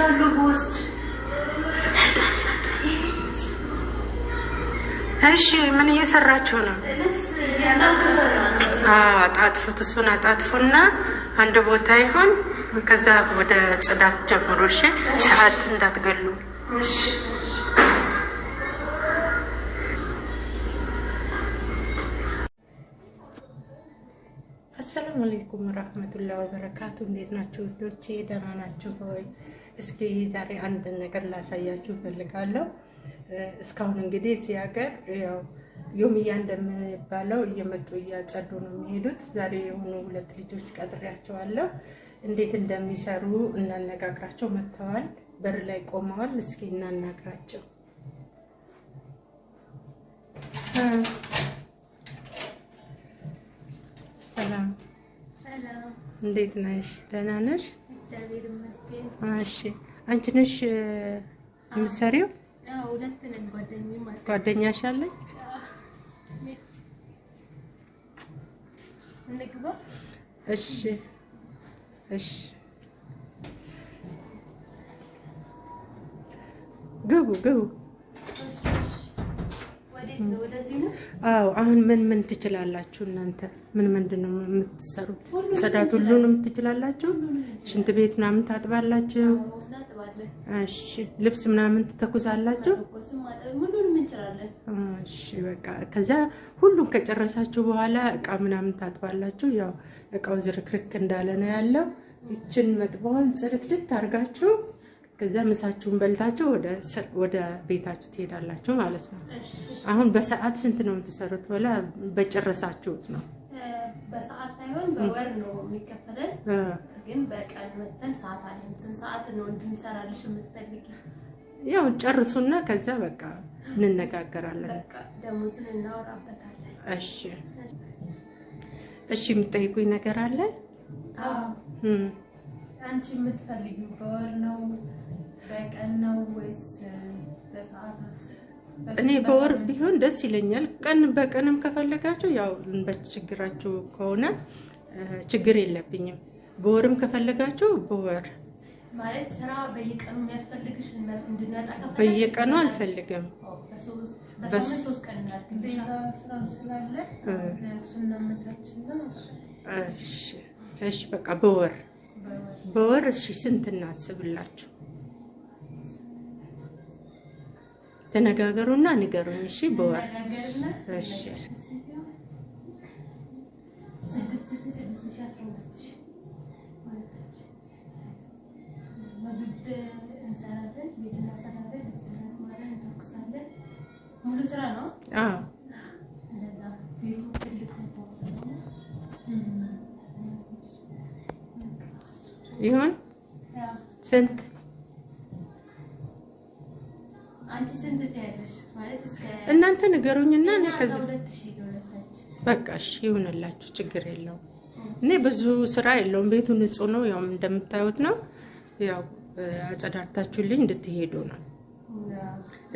ችግራለሁ በውስጥ እሺ ምን እየሰራችሁ ነው? አጣጥፉት። እሱን አጣጥፉና አንድ ቦታ ይሁን። ከዛ ወደ ጽዳት ጀምሮ። እሺ ሰዓት እንዳትገሉ። አሰላሙ አለይኩም ወራህመቱላሂ ወበረካቱ። እንዴት ናችሁ ውዶቼ? ደህና ናችሁ ሆይ? እስኪ ዛሬ አንድ ነገር ላሳያችሁ ፈልጋለሁ። እስካሁን እንግዲህ እዚህ ሀገር ያው ዮምያ እንደሚባለው እየመጡ እያጸዱ ነው የሚሄዱት። ዛሬ የሆኑ 2 ልጆች ቀጥሬያቸዋለሁ። እንዴት እንደሚሰሩ እናነጋግራቸው መጥተዋል። በር ላይ ቆመዋል። እስኪ እናናግራቸው። ሰላም ሰላም፣ እንዴት ነሽ? ደህና ነሽ? እግዚአብሔር ይመስገን። እሺ አንቺ ነሽ የምትሰሪው? አዎ፣ 2 ነን። ጓደኛሽ አለች? እንግባ። እሺ እሺ፣ ግቡ ግቡ። አዎ፣ አሁን ምን ትችላላችሁ እናንተ? ምንድን ነው የምትሰሩት? ጽዳት ሁሉንም ትችላላችሁ? ሽንት ቤት ምናምን ታጥባላችሁ? እሺ፣ ልብስ ምናምን ትተኩሳላችሁ? እሺ፣ በቃ ከዛ ሁሉም ከጨረሳችሁ በኋላ እቃ ምናምን ታጥባላችሁ። ያው እቃው ዝርክርክ እንዳለ ነው ያለው። ይችን መጥበዋን ጽድት አድርጋችሁ ከዛ ምሳችሁን በልታችሁ ወደ ቤታችሁ ትሄዳላችሁ ማለት ነው። አሁን በሰዓት ስንት ነው የምትሰሩት? ወላ በጨረሳችሁት ነው? በሰዓት ሳይሆን በወር ነው የሚከፈለን። ግን በቀን መተን ሰዓት አለን። ስንት ሰዓት ነው እንድንሰራልሽ የምትፈልጊ? ያው ጨርሱና ከዛ በቃ እንነጋገራለን። በቃ ደሞዝን እናወራበታለን። እሺ እሺ፣ የምትጠይቁኝ ነገር አለ? አንቺ የምትፈልጊው በወር ነው በቀን ነው ወይስ በሰዓታት? እኔ በወር ቢሆን ደስ ይለኛል። በቀንም ከፈለጋችሁ ያው በችግራችሁ ከሆነ ችግር የለብኝም። በወርም ከፈለጋችሁ በወር ማለት ስራ በየቀኑ የሚያስፈልግሽ እንድንመጣ ከፈለግሽ በየቀኑ አልፈልግም። በሳምንት 3 ቀን እናድርግልሽ ስራ ስላለ እሱን እናመቻችና። እሺ በቃ በወር እሺ። ስንት እናስብላችሁ? ተነጋገሩና ንገሩኝ። እሺ በወር እሺ። ሙሉ ስራ ነው? አዎ ይሁን። ስንት አንቺ ስንት ትያለሽ? ማለት እስከ እናንተ ንገሩኝና እኔ ከዚህ በቃ እሺ ይሁንላችሁ፣ ችግር የለውም። እኔ ብዙ ስራ የለውም። ቤቱ ንጹህ ነው፣ ያው እንደምታዩት ነው። ያው አጸዳድታችሁልኝ እንድትሄዱ ነው።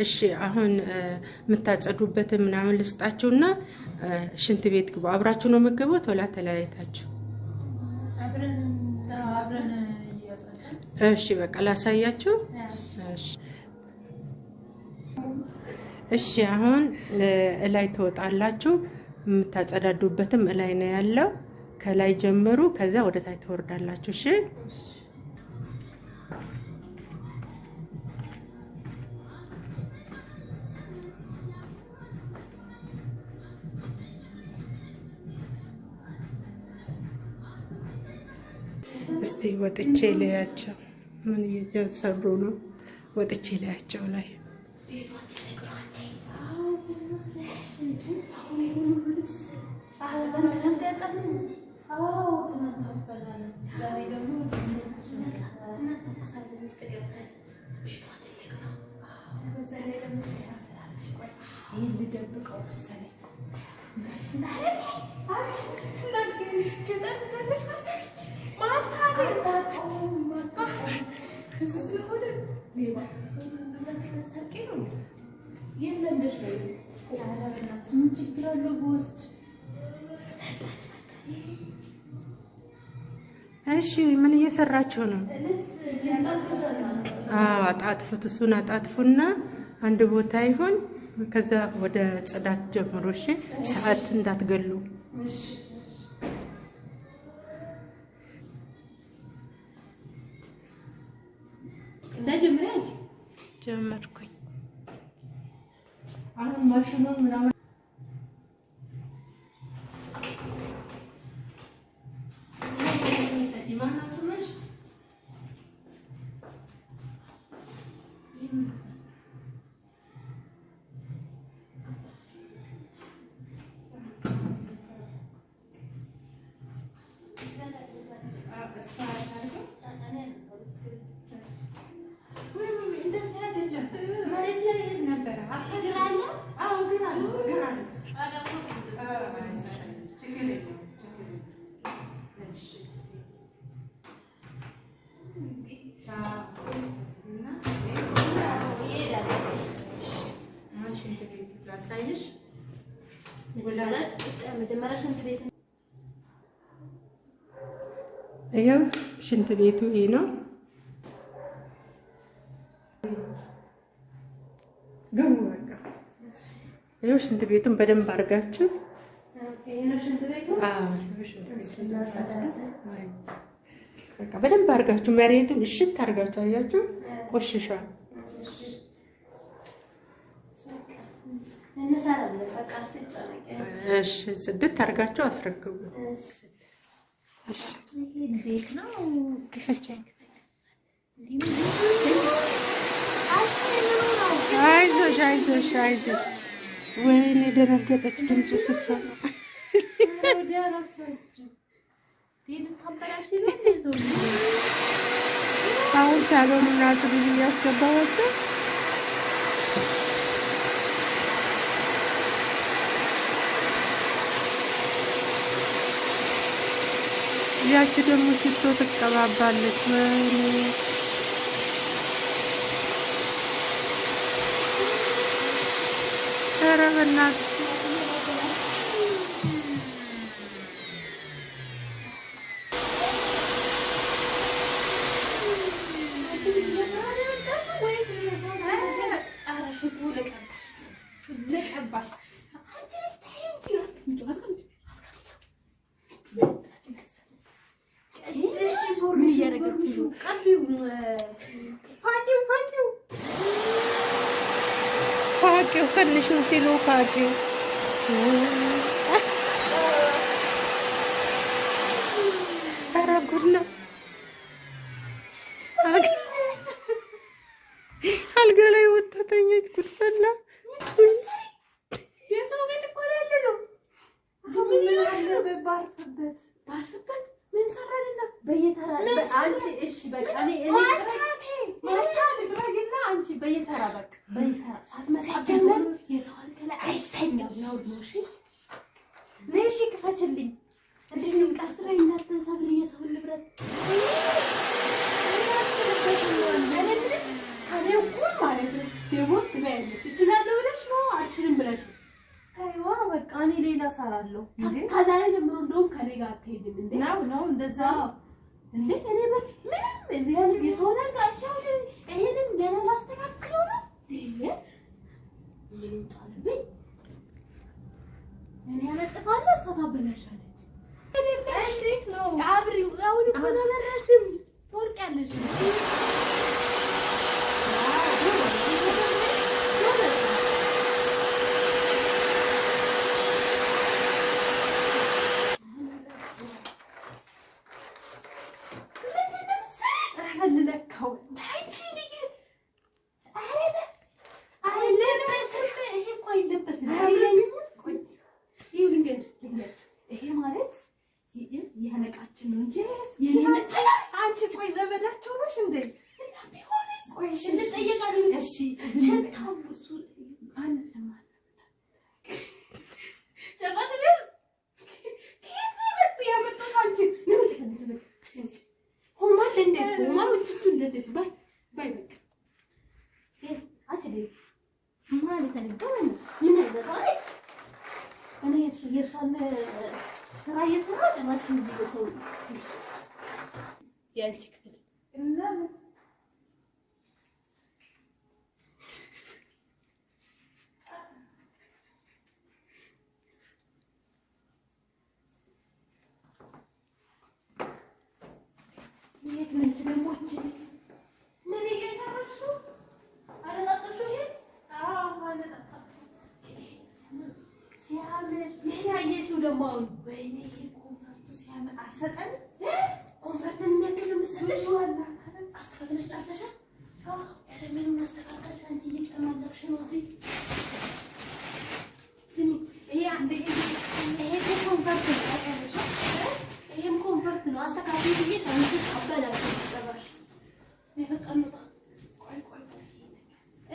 እሺ አሁን የምታጸዱበት ምናምን ልስጣችሁና ሽንት ቤት ግቡ። አብራችሁ ነው የምትገቡት ወላ ተለያይታችሁ? እሺ በቃ ላሳያችሁ። እሺ አሁን እላይ ትወጣላችሁ። የምታጸዳዱበትም እላይ ነው ያለው። ከላይ ጀምሩ፣ ከዛ ወደ ታች ትወርዳላችሁ። እሺ እስቲ ወጥቼ ልያቸው ምን እየሰሩ ነው? ወጥቼ ልያቸው ላይ እሺ ምን እየሰራችሁ ነው? አጣጥፉት። እሱን አጣጥፉና አንድ ቦታ ይሁን። ከዛ ወደ ጽዳት ጀምሮ። እሺ ሰዓት እንዳትገሉ። ጀመርኩኝ። አሁን ማሽኑን ምናምን ይሄው ሽንት ቤቱ ይሄ ነው። ገቡ በቃ ይሄው ሽንት ቤቱን በደንብ አድርጋችሁ በቃ በደንብ አድርጋችሁ መሬቱን እሽት አድርጋችሁ አያችሁ፣ ቆሽሿል። እሺ ጽድት አድርጋችሁ አስረክቡ። ቤት ነው አይዞሽ አይዞሽ አይዞሽ። ወይኔ ደነገጠች ድምፁ ስትሰማ። አሁን ሳሎን እና ጽዱን እያስገባኋቸው ያቺ ደግሞ ሽቶ ትቀባባለች። ወይኔ ኧረ በእናትሽ ፋቂው ትንሽ ነው ሲሉ ፋቂው ኧረ ጉድ ነው። አልጋ ላይ ወጣ ተኛች። ጉድ ፈላ። ሌላ ሰራለሁ ከዛሬ ጀምሮ እንደውም ከኔ ጋር አትሄድም እንዴ? ነው እንደዛ እንዴ? እኔ ምንም እዚህ ያለ የሰው ነገር ጋሻው ይሄንን ገና ላስተካክለው ነው እንዴ? ምን ታለብኝ? እኔ ያለጥፋለሁ፣ እሷ ታበላሻለች። እንዴት ነው አብሪው? አሁን እኮ ተበላሽም ትወርቂያለሽ። ይሄ ማለት የአለቃችን ነው እንጂ አንቺ ቆይ ዘመዳቸው ነሽ እንዴ? ቆይ እሺ እንጠየቃለን። እሺ ሸታው እሱ አለ ማለት ተባለ። ከየት ያመጣሽ አንቺ? ሆማ እንደሱ ሆማ ምንጭቱ እንደሱ ባይ ባይ በቃ አትዴ ማለት ነው። ምን አይደል እኔ እሱ የሷን ስራ እየሰራ ጭራሽ እንዲህ ሰው ያንቺ ክፍል አንቺ ልጅ ምን እየሰራሽ ነው? አለጣጥሽው ይሄ ሲያምር ምን ያየሽው ደግሞ? አሁን ወይኔ ኮንፈርቱ ሲያምር አሰጠን። ኮንፈርትን የሚያክል ምስልሽ ዋላ አስተካክለሽ ጣልተሻል። ምንም አስተካከልሽ አንቺ እየጨማለቅሽ ነው እዚህ። ስሚ ይሄ ኮንፈርት ነው ታውቂያለሽ? ይሄም ኮንፈርት ነው። አስተካክል ብዬሽ አንቺ አበላሽ ተባሽ። በቃ እንውጣ። ቆይ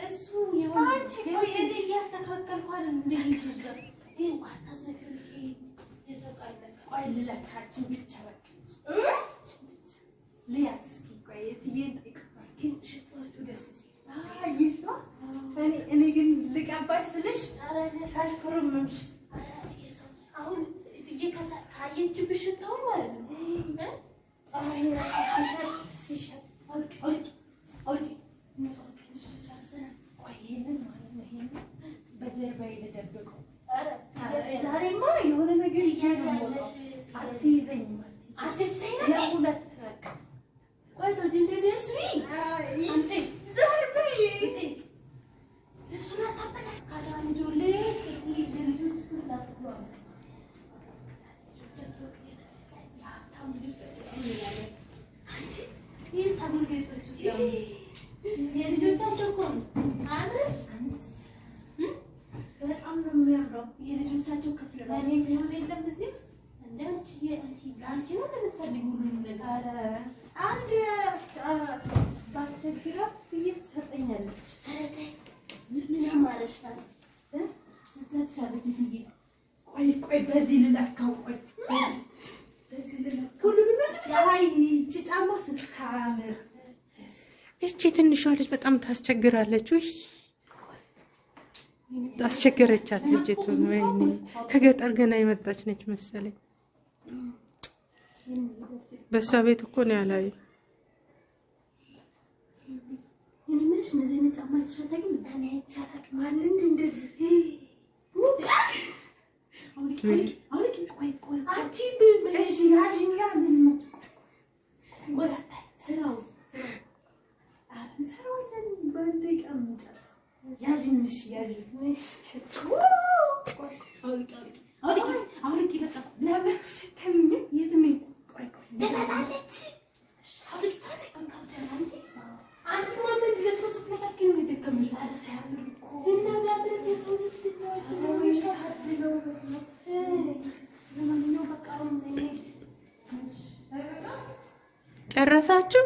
እሱ የሆነ አንቺ ቆይ እኔ እያስተካከልኩ አይደል እንዴ? ይችላል ይሄ አታዘክሪ የሰቃይ ቆይ ልለካችን ብቻ በቃ ሊያት እስኪ ቆይ እትዬን ጠይቀዋል። ግን ሽቷችሁ ደስ ሲል አይሽ ነው። እኔ ግን ልቀባሽ ስልሽ ታሽኮረመምሽ። አሁን እትዬ ካየችብሽ ሽታው ማለት ነው። አይ ሲሸት አውልቂ ቆይ ይሄንን ማለት ነው። ይሄንን በጀርባዬ ልደብቀው። ዛሬማ የሆነ ነገር ይያያል። አትይዘኝም የሁለት በቃ ቆይ ተው እንደደስሪ አንቺ ዘርብ ልብሱን አታበላሽ። ካዳንጆሌ ልጆች እንዳትሏል የሀብታም ልጆች አንቺ ይህ ጸጉር ጌጦች የልጆቻቸው እኮ ነው። በጣም ነው የሚያምረው። የልጆቻቸው ክፍል ራሱ ሲሆን የለም እዚህ ውስጥ እንደ አንቺ ለአንቺ ነው እንደምትፈልጊው ሁሉ ነገር። አንድ ባስቸግራት ትሰጠኛለች። ኧረ ተይ ምን አማረሻል? ትሰጥሻለች እትዬ። ቆይ በዚህ ልለካው። ቆይ በዚህ ልለካው ሁሉንም ያይ እቺ ጫማ ስታምር። እቺ ትንሿ ልጅ በጣም ታስቸግራለች። ውይ አስቸገረቻት ልጅቱን። ወይኔ ከገጠር ገና የመጣች ነች መሰለኝ። በሷ ቤት እኮ ነው ያላዩ። እኔ ምንሽ እንደዚህ ነው ጫማ ይቻላል ግን እኔ ይቻላል ማለት እንደዚህ ቆይ አንቺ በእሺ ያጂኛ ነው ቆይ ስራው አንሰራውልን በአንድ ቀን እንጨርስ። ያጂንሽ ያጂንሽ አውልቂ በቃ ለምን ተሸከሚኝ? የት ነው? ቆይ ትመጣለች። አውልቂ ታዲያ አንቺ ማመን ለሱ ስትመጣቂ ነው የደከመሽ። አረ ሳያምር እኮ እና ቢያንስ የሰው ልጅ ሲታደለው ለማንኛውም በቃ አሁን ጨረሳችሁ?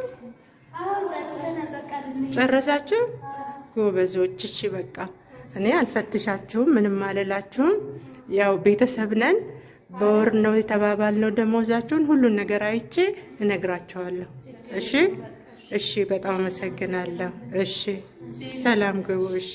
አዎ ጨርሰናል። በቃ ጨረሳችሁ? ጎበዞች። እሺ በቃ እኔ አልፈትሻችሁም፣ ምንም አልላችሁም። ያው ቤተሰብ ነን። በወር ነው የተባባልነው ደሞዛችሁን። ሁሉን ነገር አይቼ እነግራችኋለሁ። እሺ በጣም አመሰግናለሁ። እሺ ሰላም ግቡ። እሺ